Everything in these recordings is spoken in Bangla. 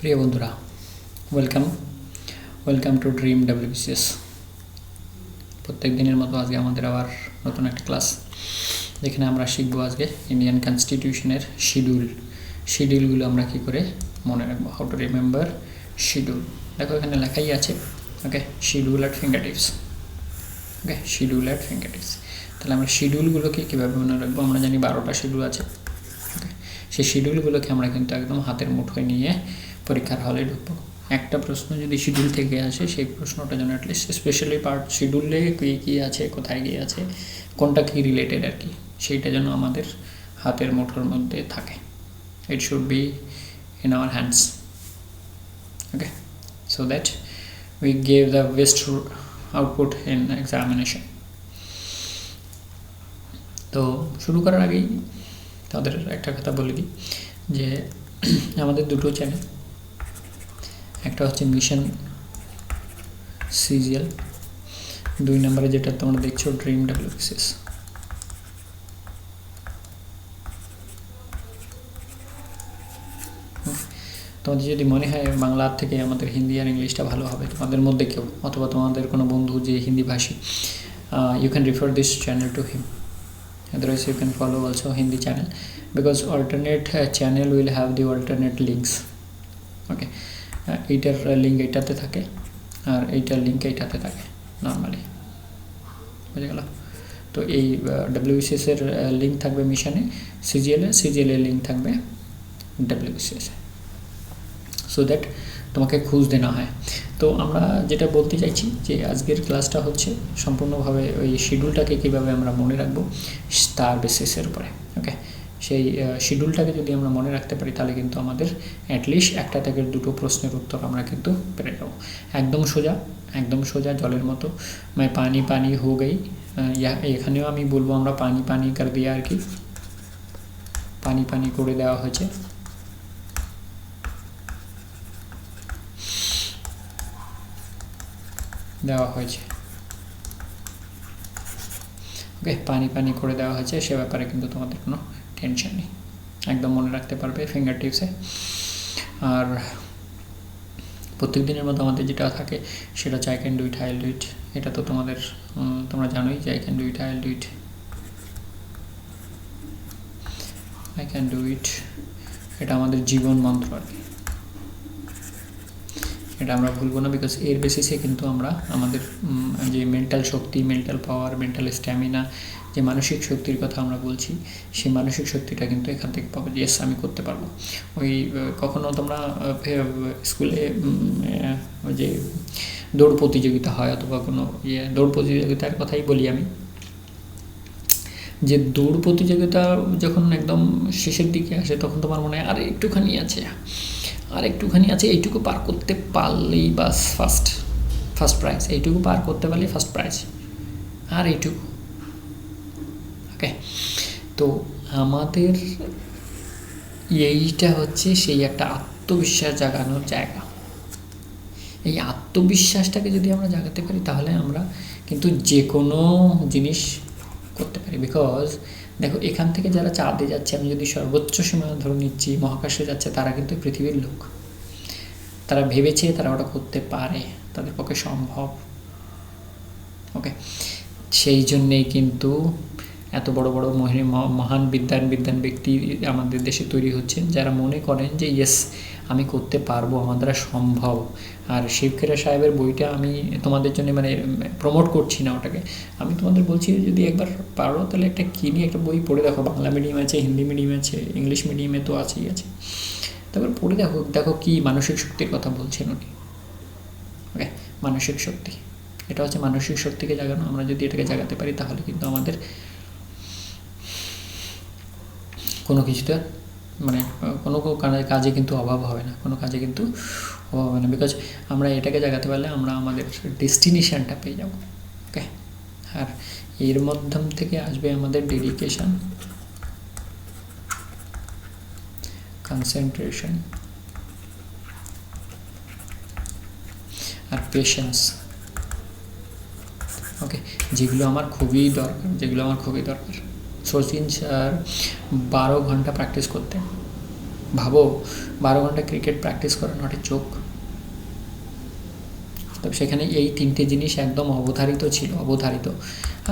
প্রিয় বন্ধুরা, welcome welcome to dream WBCS. প্রত্যেক দিনের মতো আজকে আমাদের আবার নতুন একটা ক্লাস, যেখানে আমরা শিখবো আজকে ইন্ডিয়ান কনস্টিটিউশনের শিডিউলগুলো আমরা কী করে মনে রাখবো, হাউ টু রিমেম্বার শিডিউল। দেখো এখানে লেখাই আছে, okay, schedule at fingertips. Okay, schedule at fingertips. তাহলে আমরা শিডিউলগুলোকে কীভাবে মনে রাখবো? আমরা জানি 12টা শিডিউল আছে। ওকে, সেই শিডিউলগুলোকে আমরা কিন্তু একদম হাতের মুঠোয় নিয়ে পরীক্ষার হলে ঢুকবো। একটা প্রশ্ন যদি শিডিউল থেকে আসে, সেই প্রশ্নটা যেন অ্যাটলিস্ট স্পেশালি পার্ট শিডিউলে কী কী আছে, কোথায় গিয়ে আছে, কোনটা কী রিলেটেড আর কি, সেইটা যেন আমাদের হাতের মুঠোর মধ্যে থাকে। It should be in our hands. Okay, so that we gave the best output in examination. তো শুরু করার আগেই তাদের একটা কথা বলে দিই যে আমাদের দুটো চ্যানেল, একটা হচ্ছে মিশন সিজিএল, 2 নম্বরে যেটা তোমরা দেখছো ড্রিম ডাব্লিউবিসিএস। তোমাদের যদি মনে হয় বাংলার থেকে আমাদের হিন্দি আর ইংলিশটা ভালো হবে, তোমাদের মধ্যে কেউ অথবা তোমাদের কোনো বন্ধু যে হিন্দি ভাষী, you can refer this channel to him. Otherwise you can follow also Hindi channel, because alternate channel will have the alternate links. Okay, এইটার লিঙ্ক এইটাতে থাকে আর এইটার লিঙ্ক এইটাতে থাকে নর্মালি, বুঝে গেল? তো এই ডাব্লিউবিসিএস এর লিঙ্ক থাকবে মিশনে, সিজিএল এর লিঙ্ক থাকবে ডাব্লিউবিসিএস, সো দ্যাট তোমাকে খুঁজতে না হয়। তো আমরা যেটা বলতে চাইছি যে আজকের ক্লাসটা হচ্ছে সম্পূর্ণভাবে ওই শিডিউলটাকে কীভাবে আমরা মনে রাখবো তার বেসিসের উপরে। ওকে, সেই শিডিউলটাকে যদি আমরা মনে রাখতে পারি, তাহলে কিন্তু আমাদের অ্যাটলিস্ট একটা থেকে দুটো প্রশ্নের উত্তর আমরা কিন্তু পেরে যাবো। একদম সোজা জলের মতো। मैं पानी पानी हो गई, এখানেও আমি বলবো আমরা পানি পানি কর দিয়া, আর কি পানি পানি করে দেওয়া হয়েছে। ওকে, পানি পানি করে দেওয়া হয়েছে, সে ব্যাপারে কিন্তু তোমাদের কোনো টেনশন নেই, একদম মনে রাখতে পারবে ফিঙ্গার টিপসে। আর প্রত্যেক দিনের মতো আমাদের যেটা থাকে সেটা হচ্ছে I can do it, I will do it. এটা তো তোমরা জানোই যে I can do it, I will do it, I can do it, এটা আমাদের জীবন মন্ত্র আর কি। এটা আমরা ভুলবো না, বিকজ এর বেসিসে কিন্তু আমরা আমাদের যে মেন্টাল শক্তি, মেন্টাল পাওয়ার, মেন্টাল স্ট্যামিনা, যে মানসিক শক্তির কথা আমরা বলছি, সেই মানসিক শক্তিটা কিন্তু এখান থেকে পাবো। ইয়েস, আমি করতে পারবো। ওই কখনো তোমরা স্কুলে যে দৌড় প্রতিযোগিতা হয়, অথবা কোনো দৌড় প্রতিযোগিতার কথাই বলি আমি, যে দৌড় প্রতিযোগিতা যখন একদম শেষের দিকে আসে, তখন তোমার মনে হয় আর একটুখানি আছে, এইটুকু পার করতে পারলেই বাস ফার্স্ট প্রাইজ, এইটুকু পার করতে পারলেই ফার্স্ট প্রাইজ, আর এইটুকু। ওকে, তো আমাদের এইটা হচ্ছে সেই একটা আত্মবিশ্বাস জাগানোর জায়গা। এই আত্মবিশ্বাসটাকে যদি আমরা জাগাতে পারি, তাহলে আমরা কিন্তু যে কোনো জিনিস করতে পারি। বিকজ দেখো, এখান থেকে যারা চাঁদে যাচ্ছে, আমি যদি সর্বোচ্চ সীমা ধরে নিচ্ছি, মহাকাশে যাচ্ছে, তারা কিন্তু পৃথিবীর লোক। তারা ভেবেছে তারা ওটা করতে পারে, তাদের পক্ষে সম্ভব। ওকে, সেই জন্যেই কিন্তু এত বড় বড় মহান বিদ্যান ব্যক্তি আমাদের দেশে তৈরি হচ্ছেন, যারা মনে করেন যে ইয়েস, আমি করতে পারবো, আমার দ্বারা সম্ভব। আর শিবখেরা সাহেবের বইটা আমি তোমাদের জন্য প্রমোট করছি না ওটাকে, আমি তোমাদের বলছি যদি একবার পারো তাহলে একটা কিনে একটা বই পড়ে দেখো। বাংলা মিডিয়াম আছে, হিন্দি মিডিয়াম আছে, ইংলিশ মিডিয়ামে তো আছেই আছে। তারপর পড়ে দেখো কি মানসিক শক্তির কথা বলছেন উনি। ওকে, মানসিক শক্তি, এটা হচ্ছে মানসিক শক্তিকে জাগানো। আমরা যদি এটাকে জাগাতে পারি, তাহলে কিন্তু আমাদের কোনো কিছুতে কোনো কাজে কিন্তু অভাব হবে না, বিকজ আমরা এটাকে জাগাতে পারলে আমরা আমাদের ডেস্টিনেশনটা পেয়ে যাব। ওকে, আর এর মাধ্যম থেকে আসবে আমাদের ডেডিকেশন, কনসেন্ট্রেশন আর পেশেন্স। ওকে, যেগুলো আমার খুবই দরকার। সচিন স্যার 12 ঘন্টা প্র্যাকটিস করতেন, ভাবো 12 ঘন্টা ক্রিকেট প্র্যাকটিস করা নট এ চোখ। তবে সেখানে এই 3টে জিনিস একদম অবধারিত ছিল, অবধারিত।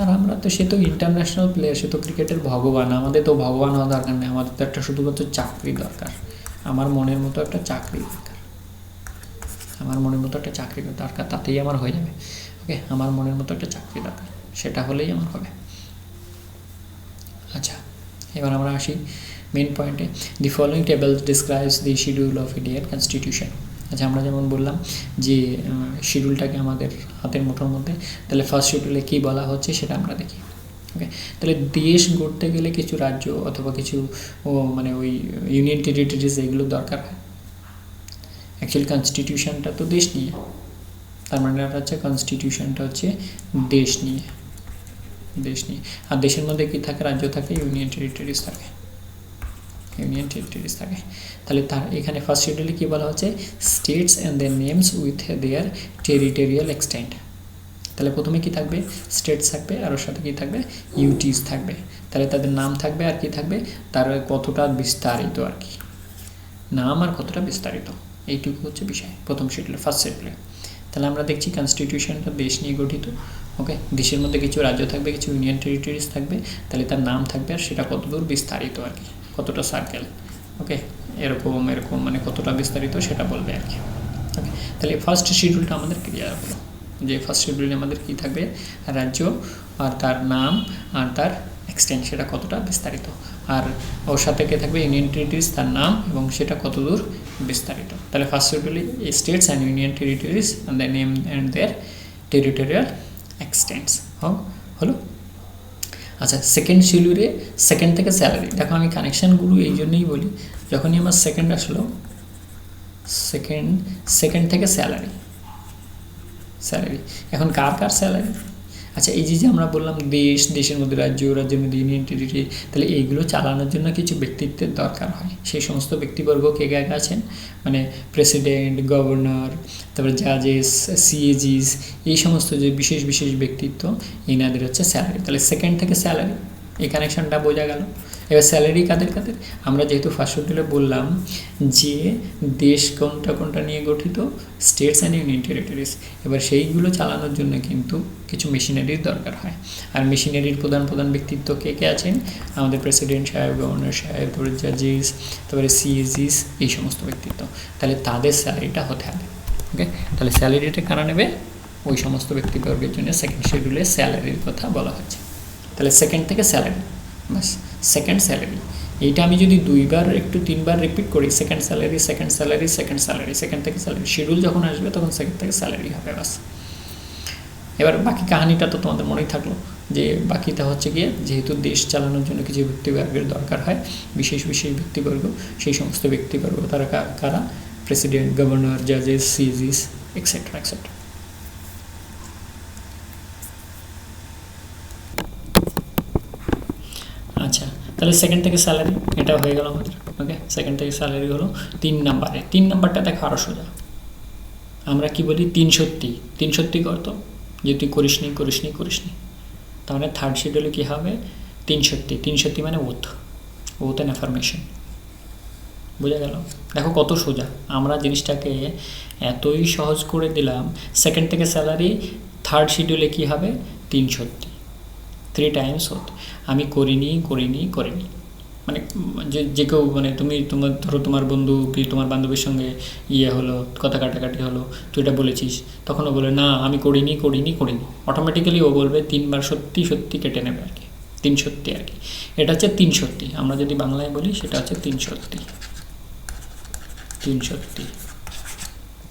আর আমরা তো, সে তো ইন্টারন্যাশনাল প্লেয়ার, সে তো ক্রিকেটের ভগবান। আমাদের তো ভগবান হওয়া দরকার নেই, আমাদের তো একটা শুধুমাত্র চাকরি দরকার। আমার মনের মতো একটা চাকরি দরকার, আমার মনের মতো একটা চাকরি দরকার, তাতেই আমার হয়ে যাবে। ওকে, আমার মনের মতো একটা চাকরি দরকার, সেটা হলেই আমার হবে। আচ্ছা, এবার আমরা আসি মেন পয়েন্টে। The following table describes the schedule of Indian constitution. আচ্ছা, আমরা যেমন বললাম যে শিডিউলটাকে আমাদের হাতের মুঠোর মধ্যে, তাহলে ফার্স্ট শিডিউলে কী বলা হচ্ছে সেটা আমরা দেখি। ওকে, তাহলে দেশ গড়তে গেলে কিছু রাজ্য অথবা কিছু মানে ওই ইউনিয়ন টেরিটরিজ এগুলো দরকার হয়। অ্যাকচুয়ালি কনস্টিটিউশনটা তো দেশ নিয়ে, তার মানে হচ্ছে কনস্টিটিউশনটা হচ্ছে দেশ নিয়ে, দেশ নিয়ে। আর দেশের মধ্যে কী থাকে? রাজ্য থাকে, ইউনিয়ন টেরিটরিজ থাকে, ইউনিয়ন টেরিটরিজ থাকে। তাহলে তার এখানে ফার্স্ট শিডিউলে কী বলা হচ্ছে? States and their names with their territorial extent. তাহলে প্রথমে কী থাকবে? স্টেটস থাকবে, আর ওর সাথে কী থাকবে? ইউটিস থাকবে। তাহলে তাদের নাম থাকবে, আর কী থাকবে? তার কতটা বিস্তারিত আর কি, নাম আর কতটা বিস্তারিত, এইটুকু হচ্ছে বিষয় প্রথম শিডিউলে, ফার্স্ট শিডিউলে। তাহলে আমরা দেখছি কনস্টিটিউশনটা দেশ নিয়ে গঠিত। ওকে, দেশের মধ্যে কিছু রাজ্য থাকবে, কিছু ইউনিয়ন টেরিটরিজ থাকবে, তাহলে তার নাম থাকবে, আর সেটা কতদূর বিস্তারিত আর কি, কতটা সার্কেল। ওকে, এরকম মানে কতটা বিস্তারিত সেটা বলবে আর কি। ওকে, তাহলে ফার্স্ট শিডিউলটা আমাদের ক্লিয়ার হলো যে ফার্স্ট শিডিউলে আমাদের কী থাকবে? রাজ্য আর তার নাম আর তার এক্সটেন্ট, সেটা কতটা বিস্তারিত। আর ওর সাথে কে থাকবে? ইউনিয়ন টেরিটরিজ, তার নাম এবং সেটা কতদূর বিস্তারিত। তাহলে ফার্স্ট শিডিউলে states and union territories and the name and their territorial extents হলো। আচ্ছা, সেকেন্ড শিডিউলে সেকেন্ড থেকে স্যালারি। দেখো, আমি কানেকশানগুলো এই জন্যই বলি, যখনই আমার সেকেন্ড আসলো, সেকেন্ড থেকে স্যালারি, এখন কার কার স্যালারি? আচ্ছা, এই যে আমরা বললাম দেশের মধ্যে রাজ্য, রাজ্যের মধ্যে ইউনিয়ন টেরিটরি, তাহলে এইগুলো চালানোর জন্য কিছু ব্যক্তিত্বের দরকার হয়। সেই সমস্ত ব্যক্তিবর্গ কে কে আছেন? মানে প্রেসিডেন্ট, গভর্নর, তারপরে জাজেস, সিএজিস, এই সমস্ত যে বিশেষ বিশেষ ব্যক্তিত্ব, এনাদের হচ্ছে স্যালারি। তাহলে সেকেন্ড থেকে স্যালারি, এই কানেকশনটা বোঝা গেল। এবার স্যালারি কাদের কাদের? আমরা যেহেতু ফার্স্ট শিডিউলে বললাম যে দেশ কোনটা কোনটা নিয়ে গঠিত, স্টেটস অ্যান্ড ইউনিয়ন টেরিটরিজ, এবার সেইগুলো চালানোর জন্য কিন্তু কিছু মেশিনারির দরকার হয়। আর মেশিনারির প্রধান প্রধান ব্যক্তিত্ব কে কে আছেন? আমাদের প্রেসিডেন্ট সাহেব, গভর্নর সাহেব, তারপরে জাজেস, তারপরে সিএজিস, এই সমস্ত ব্যক্তিত্ব। তাহলে তাদের স্যালারিটা হতে হবে। ওকে, তাহলে স্যালারিটা কারা নেবে? ওই সমস্ত ব্যক্তিবর্গের জন্য সেকেন্ড শিডিউলে স্যালারির কথা বলা হচ্ছে। তাহলে সেকেন্ড থেকে স্যালারি, বাস, সেকেন্ড স্যালারি। এইটা আমি যদি 2বার একটু 3বার রিপিট করি, second salary, second salary, second salary, second থেকে স্যালারি, শিডিউল যখন আসবে তখন সেকেন্ড থেকে স্যালারি হবে, বাস। এবার বাকি কাহিনিটা তো তোমাদের মনেই থাকলো, যে বাকিটা হচ্ছে গিয়ে যেহেতু দেশ চালানোর জন্য কিছু ব্যক্তিবর্গের দরকার হয়, বিশেষ বিশেষ ব্যক্তিবর্গ, সেই সমস্ত ব্যক্তিবর্গ তারা কারা? প্রেসিডেন্ট, গভর্নর, জাজেস, সিএজিস, এক্সেট্রা এক্সেট্রা। আচ্ছা, তাহলে সেকেন্ড থেকে স্যালারি এটা হয়ে গেল আমাদের। ওকে, সেকেন্ড থেকে স্যালারি হলো 3 নাম্বারে। 3 নাম্বারটা দেখো আরও সোজা, আমরা কি বলি? 3 সত্যি, 3 সত্যি করতো, যে তুই করিসনি করিসনি করিসনি। তাহলে থার্ড শিডিউলে কী হবে? 3 সত্যি। 3 সত্যি মানে ওথ অ্যান্ড অ্যাফার্মেশন। বোঝা গেল? দেখো কত সোজা, আমরা জিনিসটাকে এতই সহজ করে দিলাম। সেকেন্ড থেকে স্যালারি, থার্ড শিডিউলে কী হবে? 3 সত্যি, 3 টাইমস ওথ। আমি করিনি করিনি করিনি, মানে যে কেউ, মানে ধরো তোমার বন্ধু কি তোমার বান্ধবীর সঙ্গে হলো, কথা কাটাকাটি হলো, তুই এটা বলেছিস, তখন ও বলে না আমি করিনি করিনি করিনি, অটোমেটিক্যালি ও বলবে 3বার সত্যি সত্যি কেটে নেবে আর কি, 3 সত্যি আর কি। এটা হচ্ছে 3 সত্যি, আমরা যদি বাংলায় বলি সেটা হচ্ছে 3 সত্যি, 3 সত্যি।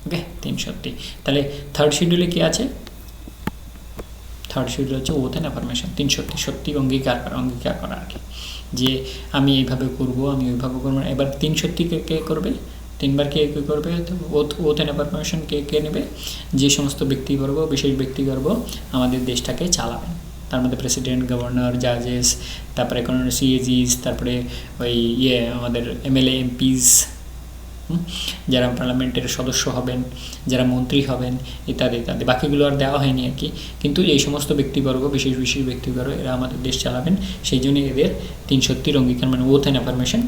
ওকে, 3 সত্যি। তাহলে থার্ড শিডিউলে কি আছে? থার্ড শিডিউল হচ্ছে ওথ অ্যান্ড অ্যাফার্মেশন। 3 সত্যি, সত্যি অঙ্গীকার করা আর কি, যে আমি এইভাবে করব, আমি ওইভাবে করবো। এবার 3 সত্যি কে করবে? 3বার কে করবে? ওথ অ্যান্ড অ্যাফার্মেশন কে নেবে? যে সমস্ত ব্যক্তিবর্গ, বিশেষ ব্যক্তিবর্গ আমাদের দেশটাকে চালাবেন, তার মধ্যে প্রেসিডেন্ট, গভর্নর, জাজেস, তারপরে কোনো সিএজিস, তারপরে ওই আমাদের এমএলএ, এমপিস, যারা পার্লামেন্টের সদস্য হবেন, যারা মন্ত্রী হবেন, ইত্যাদি ইত্যাদি। বাকিগুলো আর দেওয়া হয়নি আর কি, কিন্তু এই সমস্ত ব্যক্তিবর্গ, বিশেষ বিশেষ ব্যক্তিবর্গ, এরা আমাদের দেশ চালাবেন, সেই জন্য এদের 3 সত্যির অঙ্গীকার মানে ওথ অ্যান্ড অ্যাফার্মেশন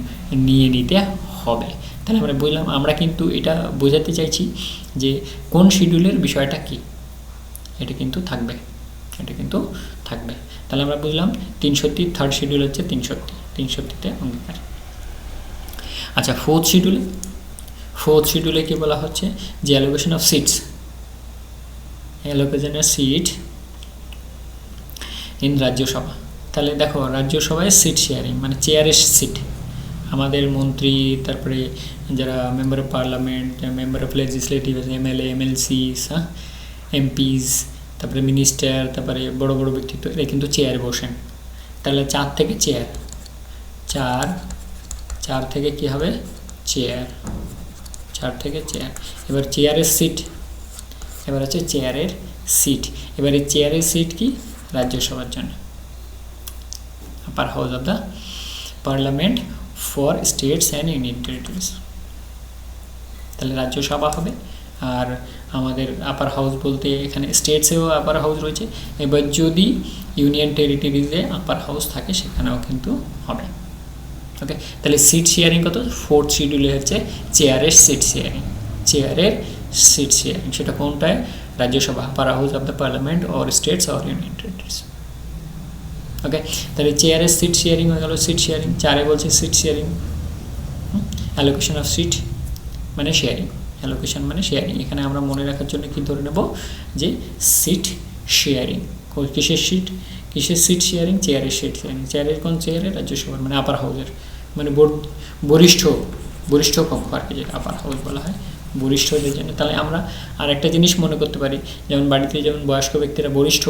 নিয়ে নিতে হবে। তাহলে আমরা বুঝলাম, আমরা কিন্তু এটা বোঝাতে চাইছি যে কোন শিডিউলের বিষয়টা কি, এটা কিন্তু থাকবে, এটা কিন্তু থাকবে। তাহলে আমরা বুঝলাম 330 থার্ড শিডিউল হচ্ছে 330তে অঙ্গীকার। আচ্ছা, ফোর্থ শিডিউলে কি বলা হচ্ছে যে allocation of seats, allocation of seat in Rajyasabha. তাহলে দেখো রাজ্যসভায় সিট শেয়ারিং মানে চেয়ারের সিট, আমাদের মন্ত্রী, তারপরে যারা member of parliament, member of legislative, MLA, MLCs, MPs, তারপরে মিনিস্টার, তারপরে বড় বড় ব্যক্তিত্ব, এরা কিন্তু চেয়ারে বসেন। তাহলে 4 থেকে চেয়ার, 4 থেকে কি হবে চেয়ার, 4 থেকে চেয়ার। এবার চেয়ারের সিট, এবার হচ্ছে চেয়ারের সিট। এবার এই চেয়ারের সিট কি রাজ্যসভার জন্য, আপার house of the parliament for states and union territories. তাহলে রাজ্যসভা হবে। আর আমাদের আপার হাউস বলতে এখানে স্টেটসেও আপার হাউস রয়েছে, এবার যদি ইউনিয়ন টেরিটরিজে আপার হাউস থাকে সেখানেও কিন্তু হবে। ওকে, তাহলে সিট শেয়ারিং কত, ফোর্থ শিডিউলে হচ্ছে চেয়ারের সিট শেয়ারিং, চেয়ারের সিট শেয়ারিং, সেটা কোনটায়, Rajya Sabha, upper house of the parliament or states or union territories. Okay, তাহলে চেয়ারের সিট শেয়ারিং হয়ে গেল, সিট শেয়ারিং। 4 বলছে seat sharing, allocation of seat মানে শেয়ারিং, অ্যালোকেশন মানে শেয়ারিং। এখানে আমরা মনে রাখার জন্য কি ধরে নেব যে সিট শেয়ারিং, কিসের সিট শেয়ারিং, চেয়ারের সিট শেয়ারিং। চেয়ারের কোন চেয়ারের, রাজ্যসভার মানে আপার হাউসের, মানে বরিষ্ঠ কক্ষ আর কি, যেটা আপার হাউস বলা হয় বরিষ্ঠদের জন্য। তাহলে আমরা আর একটা জিনিস মনে করতে পারি, যেমন বাড়িতে যেমন বয়স্ক ব্যক্তিরা বরিষ্ঠ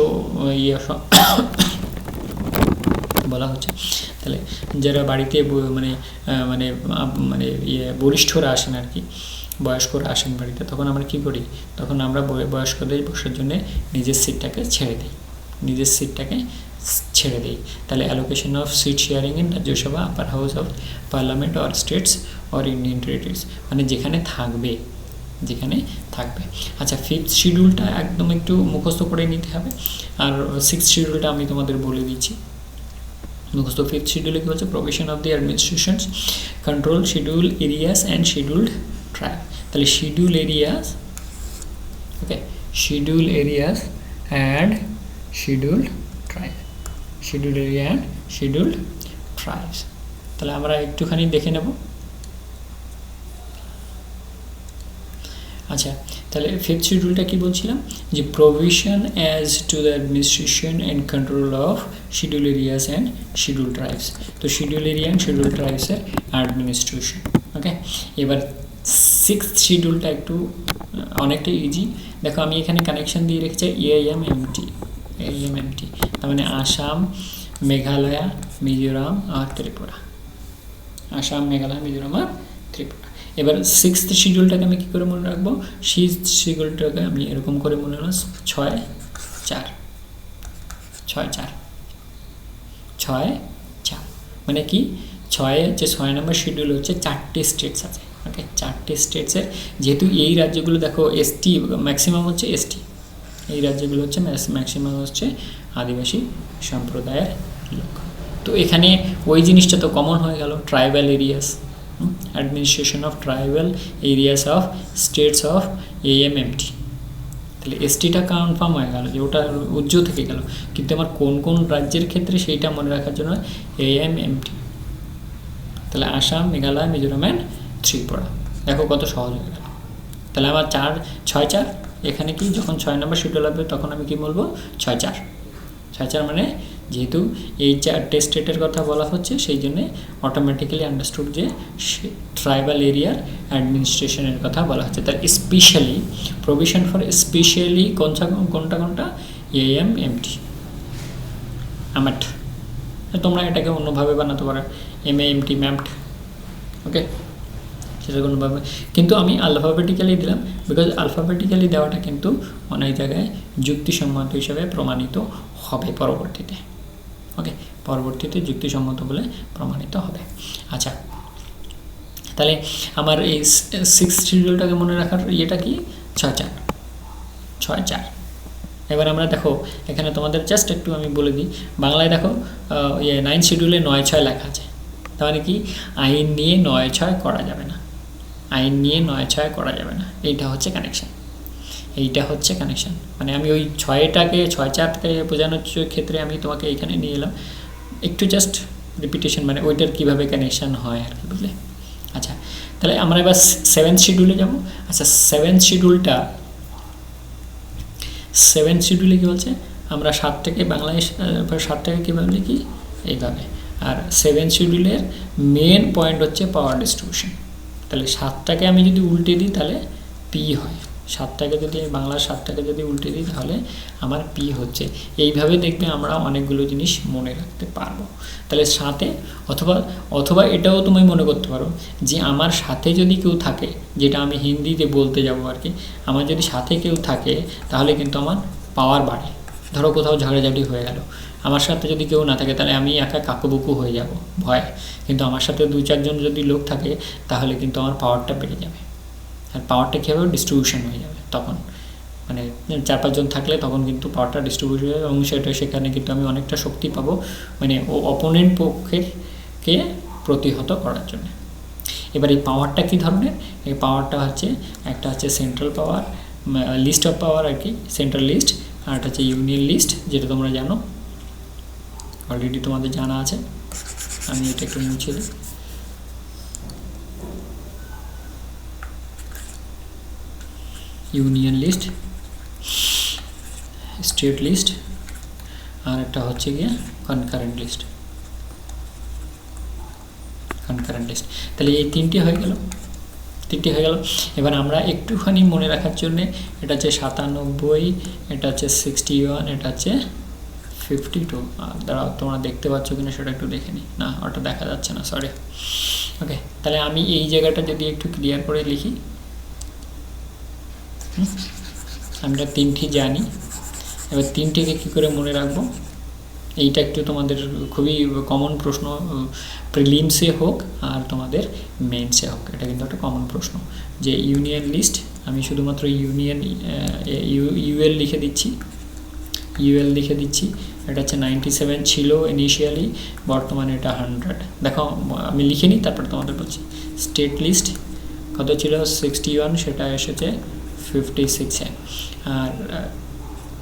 বলা হচ্ছে, তাহলে যারা বাড়িতে মানে মানে মানে বরিষ্ঠরা আসেন আর কি, বয়স্করা আসেন বাড়িতে, তখন আমরা কি করি, তখন আমরা বয়স্কদের বসার জন্য নিজের সিটটাকে ছেড়ে দিই। তাহলে allocation of seat sharing in Rajya Sabha, upper house of parliament or states or union territories, মানে যেখানে থাকবে। আচ্ছা, 5th শিডিউলটা একদম একটু মুখস্থ করে নিতে হবে, আর 6th শিডিউলটা আমি তোমাদের বলে দিচ্ছি মুখস্থ। 5th শিডিউলে কি হচ্ছে, provision of the administrations, control, schedule areas and scheduled tribe. তাহলে schedule areas, okay, schedule areas and scheduled tribe, schedule area and scheduled tribes. তাহলে আমরা একটুখানি দেখে নেব। আচ্ছা, তাহলে 5th শিডিউলটা কি বলছিলাম, যে provision as to the administration and control of schedule areas and schedule tribes. তো শিডিউল এরিয়া অ্যান্ড শিডিউল ট্রাইবসের অ্যাডমিনিস্ট্রেশন। ওকে, এবার 6th শিডিউলটা একটু অনেকটা ইজি। দেখো আমি এখানে কানেকশন দিয়ে রেখেছি AMMT, তার মানে আসাম, মেঘালয়, মিজোরাম আর ত্রিপুরা, আসাম, মেঘালয়, মিজোরাম আর ত্রিপুরা। এবার 6th শিডিউলটাকে আমি কী করে মনে রাখবো, 6th শিডিউলটাকে আমি এরকম করে মনে রাখবো 6-4, মানে কি 6 নম্বর শিডিউল হচ্ছে 4টে স্টেটস আছে। ওকে, 4টে স্টেটসের, যেহেতু এই রাজ্যগুলো দেখো এসটি ম্যাক্সিমাম হচ্ছে, এই রাজ্যগুলো হচ্ছে ম্যাক্সিমাম হচ্ছে আদিবাসী সম্প্রদায়ের লোক। তো এখানে ওই জিনিসটা তো কমন হয়ে গেল, tribal areas, administration of tribal areas of states of AMMT। তাহলে STটা কনফার্ম হয়ে গেল, যে ওটা উজ্জ্ব থেকে গেল, কিন্তু আমার কোন কোন রাজ্যের ক্ষেত্রে সেইটা মনে রাখার জন্য AMMT। তাহলে আসাম, মেঘালয়, মিজোরাম অ্যান্ড ত্রিপুরা। দেখো কত সহজ হয়ে গেল। তাহলে আমার 6-4, এখানে কি যখন 6 নম্বর শিডিউল হবে তখন আমি কি বলবো, 6-4 মানে যেহেতু এই 4টে স্টেটের কথা বলা হচ্ছে, সেই জন্যে অটোমেটিক্যালি আন্ডারস্টুড যে ট্রাইবাল এরিয়ার অ্যাডমিনিস্ট্রেশনের কথা বলা হচ্ছে। তার স্পেশালি প্রভিশন ফর স্পেশালি কোনটা AMMT, তোমরা এটাকে অন্যভাবে বানাতে পারো, MAMT, ম্যামট। ওকে, সেটা কোনোভাবে, কিন্তু আমি আলফাবেটিক্যালি দিলাম, বিকজ আলফাবেটিক্যালি দেওয়াটা কিন্তু অনেক জায়গায় যুক্তিসম্মত হিসাবে প্রমাণিত হবে পরবর্তীতে। ওকে, পরবর্তীতে যুক্তিসম্মত বলে প্রমাণিত হবে। আচ্ছা, তাহলে আমার এই 6th শিডিউলটাকে মনে রাখার ইয়েটা কি, 6-4। এবার আমরা দেখো এখানে তোমাদের জাস্ট একটু আমি বলে দিই, বাংলায় দেখো 9 শিডিউলে 9-6 লেখা আছে, তার মানে কি আইন নিয়ে ৯/৬ করা যাবে না, আইন নিয়ে ৯/৬ করা যাবে না, এইটা হচ্ছে কানেকশান, এইটা হচ্ছে কানেকশান। মানে আমি ওই ৬টাকে ৬/৪কে বোঝানোর ক্ষেত্রে আমি তোমাকে এখানে নিয়ে এলাম, একটু জাস্ট রিপিটেশন, মানে ওইটার কীভাবে কানেকশান হয় আর কি, বুঝলে? আচ্ছা, তাহলে আমরা এবার 7th শিডিউলে যাব। আচ্ছা, 7th শিডিউলে কী বলছে, আমরা 7টাকে বাংলায় 7টাকে কীভাবে লিখি, এইভাবে। আর 7th শিডিউলের মেন পয়েন্ট হচ্ছে পাওয়ার ডিস্ট্রিবিউশন। তাহলে 7টাকে আমি যদি উল্টে দিই তাহলে পি হয়, 7টাকে যদি আমি বাংলার 7টাকে যদি উল্টে দিই তাহলে আমার পি হচ্ছে। এইভাবে দেখবে আমরা অনেকগুলো জিনিস মনে রাখতে পারবো। তাহলে সাথে অথবা এটাও তুমি মনে করতে পারো যে আমার সাথে যদি কেউ থাকে, যেটা আমি হিন্দিতে বলতে যাবো আর কি, আমার যদি সাথে কেউ থাকে তাহলে কিন্তু আমার পাওয়ার বাড়ে। ধরো কোথাও ঝগড়াঝাটি হয়ে গেল, আমার সাথে যদি কেউ না থাকে তাহলে আমি একা কাকুবুকু হয়ে যাব ভয়, কিন্তু আমার সাথে 2-4জন যদি লোক থাকে তাহলে কিন্তু আমার পাওয়ারটা বেড়ে যাবে। আর পাওয়ারটা কী হবে, ডিস্ট্রিবিউশন হয়ে যাবে তখন, মানে 4-5জন থাকলে তখন কিন্তু পাওয়ারটা ডিস্ট্রিবিউশন হবে এবং সেখানে কিন্তু আমি অনেকটা শক্তি পাবো, মানে ও অপোনেন্ট পক্ষকে প্রতিহত করার জন্য। এবার এই পাওয়ারটা কী ধরনের, এই পাওয়ারটা হচ্ছে একটা হচ্ছে central power, list of power আর কি, সেন্ট্রাল লিস্ট, আর একটা হচ্ছে ইউনিয়ন লিস্ট, যেটা তোমরা জানো অলরেডি, তোমাদের জানা আছে। আমি এটা একটু মুছে দিই। ইউনিয়ন লিস্ট, স্টেট লিস্ট, আর একটা হচ্ছে গিয়ে কনকারেন্ট লিস্ট। তাহলে এই তিনটি হয়ে গেল। এবার আমরা একটুখানি মনে রাখার জন্যে, এটা হচ্ছে 97, এটা হচ্ছে 61, এটা হচ্ছে 52। দাঁড়াও, তোমরা দেখতে পাচ্ছ কিনা সেটা একটু দেখে নিই। না, ওটা দেখা যাচ্ছে না, সরি। ওকে, তাহলে আমি এই জায়গাটা যদি একটু ক্লিয়ার করে লিখি, আমরা তিনটি জানি, এবার তিনটিকে কী করে মনে রাখবো, এইটা একটু তোমাদের খুবই কমন প্রশ্ন, প্রিলিমসে হোক আর তোমাদের মেন্সে হোক, এটা কিন্তু একটা কমন প্রশ্ন, যে ইউনিয়ন লিস্ট, আমি শুধুমাত্র ইউএল লিখে দিচ্ছি, এটা হচ্ছে 97 ছিল ইনিশিয়ালি, বর্তমানে এটা 100। দেখো আমি লিখে নিই, তারপর তোমাদের বলছি। স্টেট লিস্ট কত ছিল, 61, সেটা এসেছে 56-এ। আর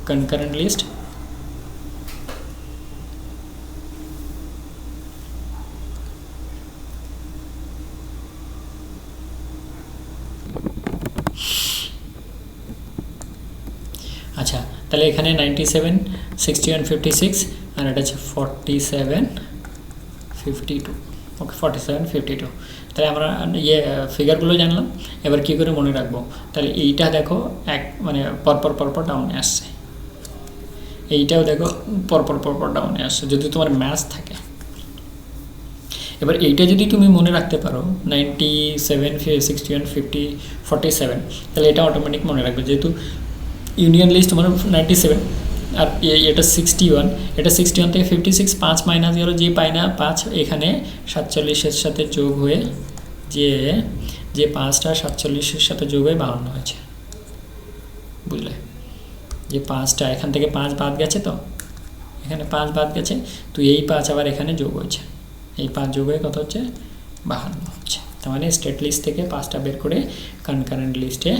কনকারেন্ট লিস্ট আচ্ছা, তাহলে এখানে 97, 61, 56, আর এটা হচ্ছে 47, 52। ওকে, 47, 52। তাহলে আমরা ফিগারগুলো জানলাম। এবার কী করে মনে রাখবো, তাহলে এইটা দেখো মানে পরপর ডাউনে আসছে, এইটাও দেখো পরপর ডাউনে আসছে, যদি তোমার ম্যাথ থাকে। এবার এইটা যদি তুমি মনে রাখতে পারো 97, 61, 50, 47, তাহলে এটা অটোমেটিক মনে রাখবে, যেহেতু ইউনিয়ন লিস্ট তোমার 97 আর এটা 61, এটা 61 থেকে 56, 5 মাইনাস গেল, যে পাই না 5, এখানে 47-এর সাথে যোগ হয়ে যে 5টা 47-এর সাথে যোগ হয়ে 52 হয়েছে, বুঝলে? যে 5টা এখান থেকে 5 বাদ গেছে, তো এখানে 5 বাদ গেছে, তো এই 5 আবার এখানে যোগ হয়েছে, এই 5 যোগ হয়ে কত হচ্ছে, 52 হচ্ছে। তার মানে স্টেট লিস্ট থেকে 5টা বের করে কনকারেন্ট লিস্টে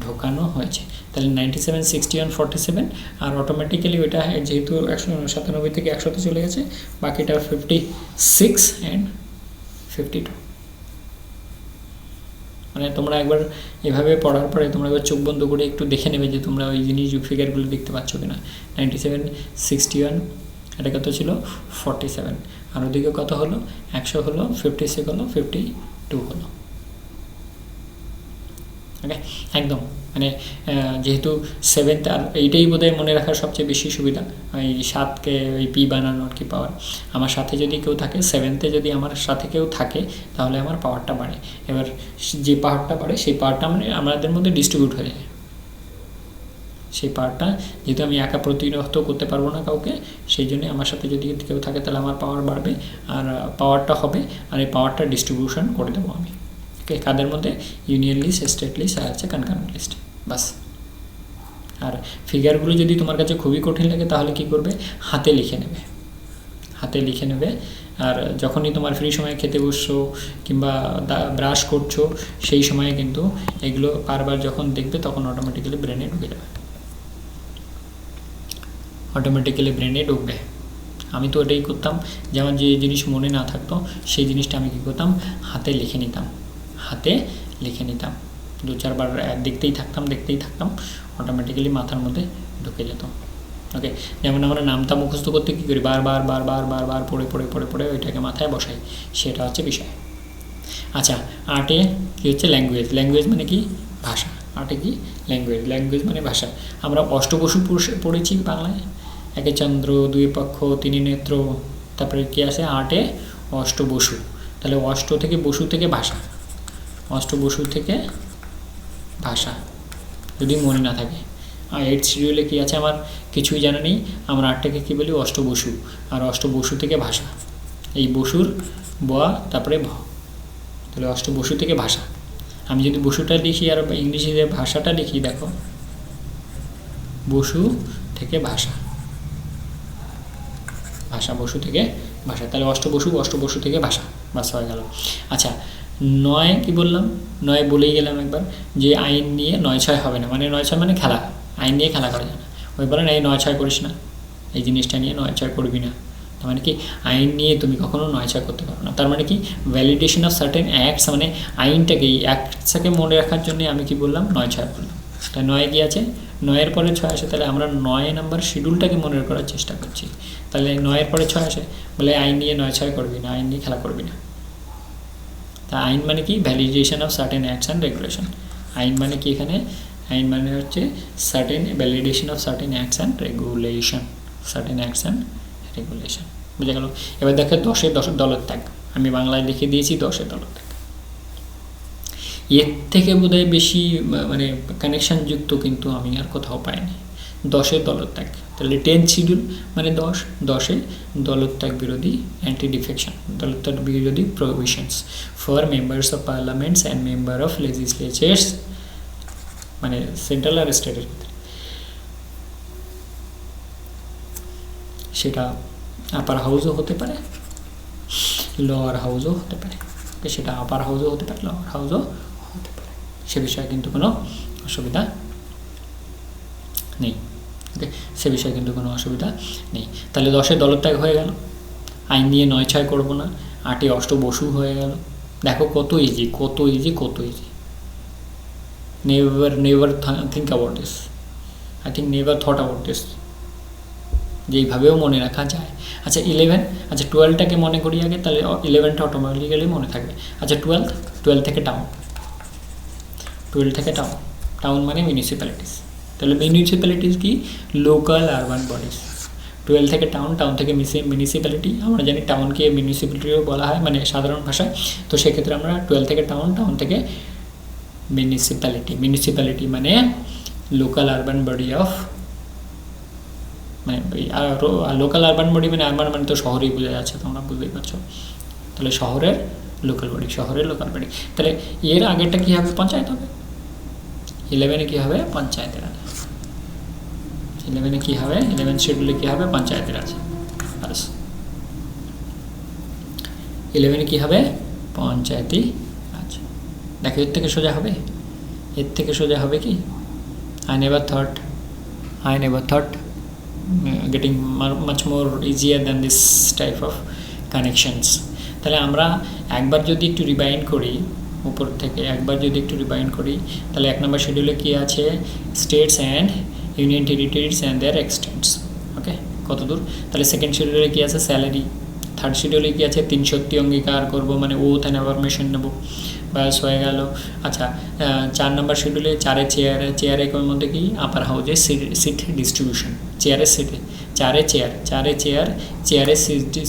ঢোকানো হয়েছে। তাহলে 97, 61, 47, আর অটোমেটিক্যালি ওইটা যেহেতু 97 থেকে 100-তে চলে গেছে, বাকিটা 56 অ্যান্ড 52। মানে তোমরা একবার এভাবে পড়ার পরে তোমরা একবার চোখ বন্ধ করে একটু দেখে নেবে যে তোমরা ওই জিনিস ফিগারগুলো দেখতে পাচ্ছ কিনা। 97, 61, এটা কত ছিল, 47, আর ওদিকে কত হলো, 100 হলো, 56 হলো, 52 হলো। ওকে, একদম মানে যেহেতু 7th আর এইটাই বোধহয় মনে রাখার সবচেয়ে বেশি সুবিধা, ওই 7কে ওই পি বানানোর কি পাওয়ার। আমার সাথে যদি কেউ থাকে, 7th-এ যদি আমার সাথে কেউ থাকে তাহলে আমার পাওয়ারটা বাড়ে। এবার যে পাওয়ারটা বাড়ে সেই পাওয়ারটা মানে আমাদের মধ্যে ডিস্ট্রিবিউট হয়ে যায়। সেই পাওয়ারটা যেহেতু আমি একা প্রতিরোধ করতে পারবো না কাউকে, সেই জন্য আমার সাথে যদি কেউ থাকে তাহলে আমার পাওয়ার বাড়বে আর পাওয়ারটা হবে, আর এই পাওয়ারটা ডিস্ট্রিবিউশন করে দেবো আমি। ওকে, কাদের মধ্যে, ইউনিয়ন লিস্ট, স্টেট লিস্ট আর হচ্ছে কনকারেন্ট লিস্ট, বাস। আর ফিগারগুলো যদি তোমার কাছে খুবই কঠিন লাগে তাহলে কি করবে, হাতে লিখে নেবে আর যখনই তোমার ফ্রি সময় খেতে বসছো কিংবা ব্রাশ করছো সেই সময়ে কিন্তু এগুলো বারবার যখন দেখবে তখন অটোমেটিক্যালি ব্রেনে ঢুকে যাবে, অটোমেটিক্যালি ব্রেনে ঢুকবে। আমি তো এটাই করতাম, যেমন যে জিনিস মনে না থাকতো সেই জিনিসটা আমি কী করতাম, হাতে লিখে নিতাম, হাতে লিখে নিতাম, 2-4 বার দেখতেই থাকতাম, অটোমেটিক্যালি মাথার মধ্যে ঢুকে যেত। ওকে, যেমন আমরা নামটা মুখস্থ করতে কী করি, বারবার পড়ে ওইটাকে মাথায় বসাই, সেটা হচ্ছে বিষয়। আচ্ছা, আর্টে কী হচ্ছে, ল্যাঙ্গুয়েজ মানে কি, ভাষা। আর্টে কি, ল্যাঙ্গুয়েজ মানে ভাষা। আমরা অষ্টবসু পড়েছি বাংলায়, একে চন্দ্র, দুই পক্ষ, তিনি নেত্র, তারপরে কী আছে আর্টে অষ্টবসু। তাহলে অষ্ট থেকে বসু থেকে ভাষা, অষ্টবসু থেকে ভাষা, যদি মনে না থাকে। আর 8th শিডিউলে কী আছে আমার কিছুই জানা নেই, আমরা আটটাকে কী বলি, অষ্টবসু, আর অষ্টবসু থেকে ভাষা, এই বসুর ব তারপরে ভ, তাহলে অষ্টবসু থেকে ভাষা। আমি যদি বসুটা লিখি আর ইংলিশে যে ভাষাটা লিখি, দেখো বসু থেকে ভাষা, বসু থেকে ভাষা, তাহলে অষ্টবসু থেকে ভাষা, বাস হয়ে গেল। আচ্ছা, 9 কি বললাম, 9 বলেই গেলাম একবার যে আইন নিয়ে 9-6 হবে না, মানে 9-6 মানে খেলা, আইন নিয়ে খেলা করা যায় না। ওই বলেন এই 9-6 করিস না, এই জিনিসটা নিয়ে 9-6 করবি না। তার মানে কি, আইন নিয়ে তুমি কখনো 9-6 করতে পারো না। তার মানে কি, ভ্যালিডেশন অফ সার্টেন অ্যাক্টস, মানে আইনটাকে এই অ্যাক্টসটাকে মনে রাখার জন্য আমি কি বললাম, 9-6 বললাম। তাই 9 কি আছে, 9-এর পরে 6 আসে, তাহলে আমরা 9 নাম্বার শিডিউলটাকে মনে করার চেষ্টা করছি। তাহলে 9-এর পরে 6 আসে, বলে আইন নিয়ে 9-6 করবি না, আইন নিয়ে খেলা করবি না। তা আইন মানে কি, validation of certain acts and regulation. আইন মানে কি, এখানে আইন মানে হচ্ছে certain validation of certain acts and regulation, certain acts and regulation, বুঝে গেল। এবার দেখো 10-এর দলত্যাগ, আমি বাংলায় লিখে দিয়েছি 10-এর দলত্যাগ। এর থেকে বোধহয় বেশি মানে কানেকশান যুক্ত কিন্তু আমি আর কোথাও পাইনি। 10-এর দলত্যাগ, তাহলে 10th শিডিউল মানে 10-এ দলত্যাগ বিরোধী অ্যান্টি ডিফেকশন, দলত্যাগ বিরোধী provisions for members of parliaments and member of লেজিসলেচার্স, মানে সেন্ট্রাল আর স্টেটের ক্ষেত্রে। সেটা আপার হাউসও হতে পারে, লোয়ার হাউসও হতে পারে, সেটা আপার হাউসও হতে পারে, লোয়ার হাউসও হতে পারে, সে বিষয়ে কিন্তু কোনো অসুবিধা নেই। ওকে, সে বিষয়ে কিন্তু কোনো অসুবিধা নেই। তাহলে 10-এর দলত্যাগ হয়ে গেল, আইন নিয়ে 9-6 করবো না, 8-এ অষ্টবসু হয়ে গেল। দেখো কত easy, never think about this, I think never thought about this, যেইভাবেও মনে রাখা যায়। আচ্ছা 11, আচ্ছা 12টাকে মনে করি আগে, তাহলে 11টা অটোমেটিক্যালি মনে থাকবে। আচ্ছা 12 থেকে টাউন, 12 থেকে টাউন মানে মিউনিসিপ্যালিটিস। তাহলে মিউনিসিপ্যালিটিস কি, লোকাল আরবান বডিজ। 12 থেকে টাউন থেকে মিউনিসিপ্যালিটি। আমরা জানি টাউনকে মিউনিসিপ্যালিটিও বলা হয়, মানে সাধারণ ভাষায়। তো সেক্ষেত্রে আমরা 12 থেকে টাউন থেকে মিউনিসিপ্যালিটি মানে লোকাল আরবান বডি অফ, মানে লোকাল আরবান বডি মানে আরবান মানে তো শহরেই বোঝা যাচ্ছে, তোমরা বুঝতেই পারছো। তাহলে শহরের লোকাল বডি, তাহলে এর আগেরটা কী হবে, পঞ্চায়েত হবে। 11-এ কী হবে, পঞ্চায়েতের আছে। 11-এ কী হবে, 11 শিডিউলে কী হবে, পঞ্চায়েতের আছে। বাস 11-এ কী হবে, পঞ্চায়েতই আছে। দেখো এর থেকে সোজা হবে কি, I never thought getting much more easier than this type of connections. তাহলে আমরা একবার যদি একটু রিবাইন্ড করি, উপর থেকে একবার যদি একটু রিবাইন্ড করি, তাহলে 1 নম্বর শিডিউলে কী আছে, states and union territories and their extents. Okay, কত দূর। তাহলে 2nd শিডিউলে কী আছে, স্যালারি। 3rd শিডিউলে কী আছে, 3 সত্যি অঙ্গীকার করবো, মানে ওথ অ্যান্ড অ্যাফার্মেশন নেবো, ব্যাস হয়ে গেল। আচ্ছা 4 নম্বর শিডিউলে 4-এ চেয়ারে এর মধ্যে কি, আপার হাউসে সিট ডিস্ট্রিবিউশন, চেয়ারের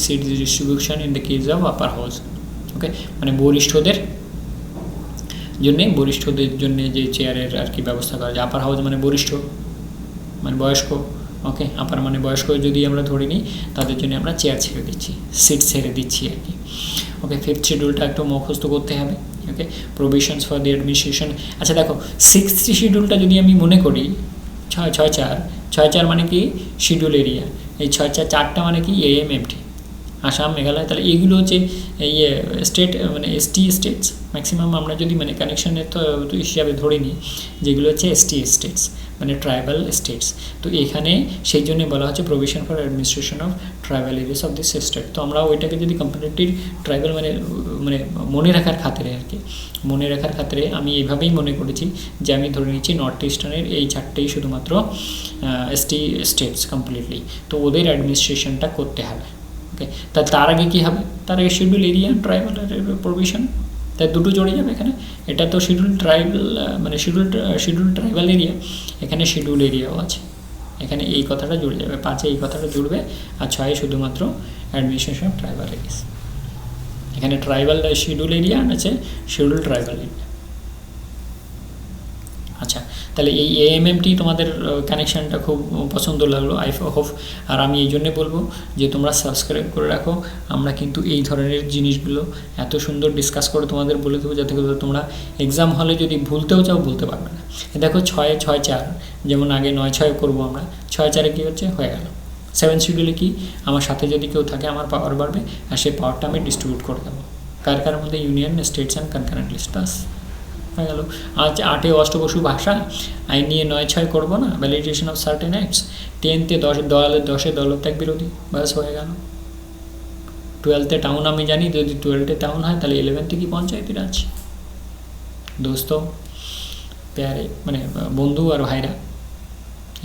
seat distribution in the case of upper house. Okay, মানে বরিষ্ঠদের জন্য যে চেয়ারের আর কি ব্যবস্থা করা যায়। আপার হাউস মানে বরিষ্ঠ, মানে বয়স্ক। ওকে, আপার মানে বয়স্ক যদি আমরা ধরে নিই, তাদের জন্য আমরা চেয়ার ছেড়ে দিচ্ছি, সিট ছেড়ে দিচ্ছি আর কি। ওকে, 5th শিডিউলটা একটু মুখস্থ করতে হবে। ওকে, প্রভিশনস ফর দি অ্যাডমিনিস্ট্রেশন। আচ্ছা দেখো 6th শিডিউলটা যদি আমি মনে করি, 6-4 মানে কি, শিডিউল এরিয়া। এই 6-4 4টা মানে কি, AMFD, আসাম, মেঘালয়, তাহলে এইগুলো হচ্ছে ইয়ে স্টেট, মানে এসটি স্টেটস ম্যাক্সিমাম আমরা যদি মানে কানেকশনের তো হিসাবে ধরে নিই, যেগুলো হচ্ছে এসটি স্টেটস মানে ট্রাইবাল স্টেটস। তো এখানে সেই জন্য বলা হচ্ছে provision for administration of tribal areas of this state. তো আমরা ওইটাকে যদি কমপ্লিটলি ট্রাইবাল মানে মানে মনে রাখার খাতিরে আর কি, মনে রাখার খাতিরে আমি এইভাবেই মনে করেছি যে আমি ধরে নিচ্ছি নর্থ ইস্টার্নের এই চারটেই শুধুমাত্র এসটি স্টেটস কমপ্লিটলি, তো ওদের অ্যাডমিনিস্ট্রেশনটা করতে হবে। ওকে, তার আগে কী হবে, তার আগে শিডিউল এরিয়া ট্রাইবাল প্রভিশন, তাই দুটো জড়ে যাবে এখানে। এটা তো শিডিউল ট্রাইবাল মানে শিডিউল ট্রাইবাল এরিয়া, এখানে শিডিউল এরিয়াও আছে, এখানে এই কথাটা জুড়ে যাবে, 5-এ এই কথাটা জুড়বে, আর 6-এ শুধুমাত্র অ্যাডমিনিস্ট্রেশন অফ ট্রাইবাল এরিয়াস। এখানে ট্রাইবাল শিডিউল এরিয়া আছে, শিডিউল ট্রাইবাল এরিয়া। আচ্ছা, তাহলে এই এএমএমটি তোমাদের কানেকশানটা খুব পছন্দ লাগলো আই হোপ। আর আমি এই জন্যে বলবো যে তোমরা সাবস্ক্রাইব করে রাখো, আমরা কিন্তু এই ধরনের জিনিসগুলো এত সুন্দর ডিসকাস করে তোমাদের বলে দেবো, যাতে করে তোমরা এক্সাম হলে যদি ভুলতেও চাও বলতে পারবে না। দেখো 6-6-4 যেমন আগে 9-6 করবো আমরা, 6-4-এ কী হচ্ছে, হয়ে গেল। 7 শিডিউলে কি, আমার সাথে যদি কেউ থাকে আমার পাওয়ার বাড়বে, আর সেই পাওয়ারটা আমি ডিস্ট্রিবিউট করে দেবো কার মধ্যে, union, states and concurrent list, বাস হয়ে গেল। আজ 8-এ অষ্টবসু ভাষা আইন নিয়ে 9-6 করবো না, ভ্যালিডেশন অফ সার্টেন অ্যাক্টস। 10-তে 10-এ দলত্যাগ বিরোধী, বাস হয়ে গেল। 12-তে টাউন আমি জানি, যদি 12-এ টাউন হয় তাহলে 11-তে কি পঞ্চায়েতি রাজ। দোস্ত প্যারে মানে বন্ধু আর ভাইরা,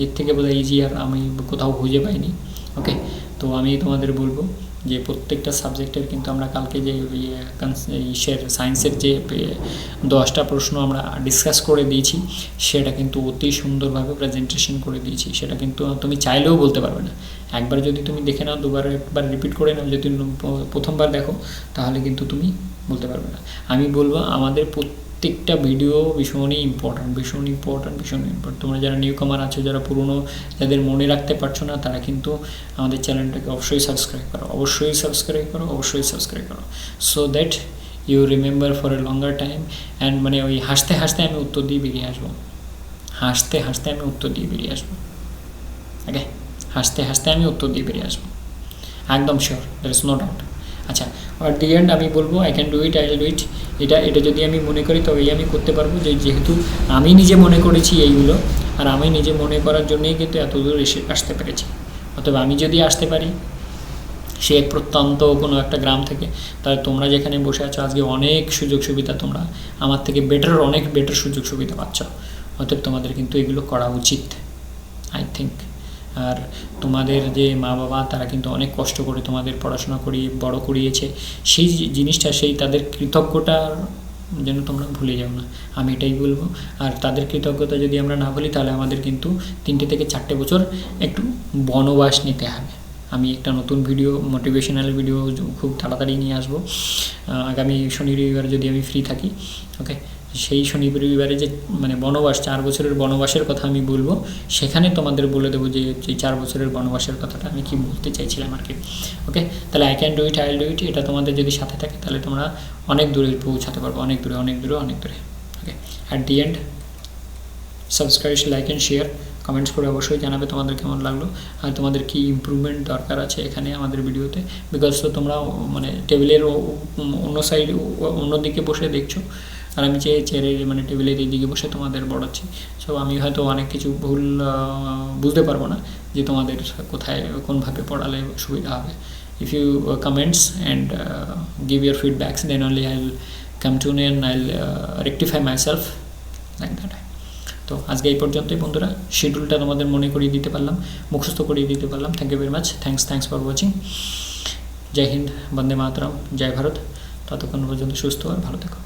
এর থেকে বোধহয় ইজি আর আমি কোথাও খুঁজে পাইনি। ওকে, তো আমি তোমাদের বলবো যে প্রত্যেকটা সাবজেক্টের কিন্তু আমরা কালকে যে সায়েন্সের যে 10টা প্রশ্ন আমরা ডিসকাস করে দিয়েছি, সেটা কিন্তু অতি সুন্দরভাবে প্রেজেন্টেশন করে দিয়েছি। সেটা কিন্তু তুমি চাইলেও বলতে পারবে না। একবার যদি তুমি দেখে নাও, একবার রিপিট করে নাও, যদি প্রথমবার দেখো তাহলে কিন্তু তুমি বলতে পারবে না। আমি বলবো আমাদের প্রত্যেকটা ভিডিও ভীষণই ইম্পর্ট্যান্ট। তোমরা যারা নিউ কামার আছো, যারা পুরনো, যাদের মনে রাখতে পারছো না, তারা কিন্তু আমাদের চ্যানেলটাকে অবশ্যই সাবস্ক্রাইব করো, so that you remember for a longer time. And মানে ওই হাসতে আমি উত্তর দিয়ে বেরিয়ে আসবো, ওকে, হাসতে আমি উত্তর দিয়ে বেরিয়ে আসবো, একদম sure, there is no doubt. আচ্ছা, আর দি এন্ড আমি বলবো আই ক্যান ডু ইট, এটা যদি আমি মনে করি তবেই আমি করতে পারবো। যেহেতু আমি নিজে মনে করেছি এইগুলো, আর আমি নিজে মনে করার জন্যই কিন্তু এত দূর আসতে পেরেছি। অথবা আমি যদি আসতে পারি সে প্রত্যন্ত কোনো একটা গ্রাম থেকে, তাহলে তোমরা যেখানে বসে আছো আজকে অনেক সুযোগ সুবিধা, তোমরা আমার থেকে অনেক বেটার সুযোগ সুবিধা পাচ্ছ। অতএব তোমাদের কিন্তু এগুলো করা উচিত, আই থিঙ্ক। আর তোমাদের যে মা বাবা, তারা কিন্তু অনেক কষ্ট করে তোমাদের পড়াশোনা করিয়ে বড় করিয়েছে, সেই জিনিসটা, সেই তাদের কৃতজ্ঞতা যেন তোমরা ভুলে যাও না, আমি এটাই বলবো। আর তাদের কৃতজ্ঞতা যদি আমরা না ভুলি, তাহলে আমাদের কিন্তু 3 থেকে 4 বছর একটু বনবাস নিতে হবে। আমি একটা নতুন ভিডিও, মোটিভেশনাল ভিডিও খুব তাড়াতাড়ি নিয়ে আসবো আগামী শনি রবিবার যদি আমি ফ্রি থাকি। ওকে, সেই শনি রবিবারে যে মানে বনবাস, 4 বছরের বনবাসের কথা আমি বলবো, সেখানে তোমাদের বলে দেবো যে 4 বছরের বনবাসের কথাটা আমি কি বলতে চাইছিলাম আর কি। ওকে, তাহলে আই ক্যান ডু ইট, এটা তোমাদের যদি সাথে থাকে তাহলে তোমরা অনেক দূরে পৌঁছাতে পারবো, অনেক দূরে। Okay, at the end subscribe, like and share, comments করে অবশ্যই জানাবে তোমাদের কেমন লাগলো, আর তোমাদের কি ইমপ্রুভমেন্ট দরকার আছে এখানে আমাদের ভিডিওতে। বিকজ তো তোমরা মানে টেবিলের অন্যদিকে বসে দেখছো, আর আমি চেয়ারের মানে টেবিলের এই দিকে বসে তোমাদের পড়াচ্ছি। সো আমি হয়তো অনেক কিছু ভুল বুঝতে পারবো না যে তোমাদের কোথায় কোনভাবে পড়ালে সুবিধা হবে। If you comments and give your feedbacks, then only I will come to know and I will rectify my self like that. তো আজকে এই পর্যন্তই বন্ধুরা, শিডিউলটা তোমাদের মনে করিয়ে দিতে পারলাম, মুখস্থ করিয়ে দিতে পারলাম। Thank you very much, thanks for watching. জয় হিন্দ, বন্দে মাতরম, জয় ভারত। ততক্ষণ পর্যন্ত সুস্থ আর ভালো থেকো।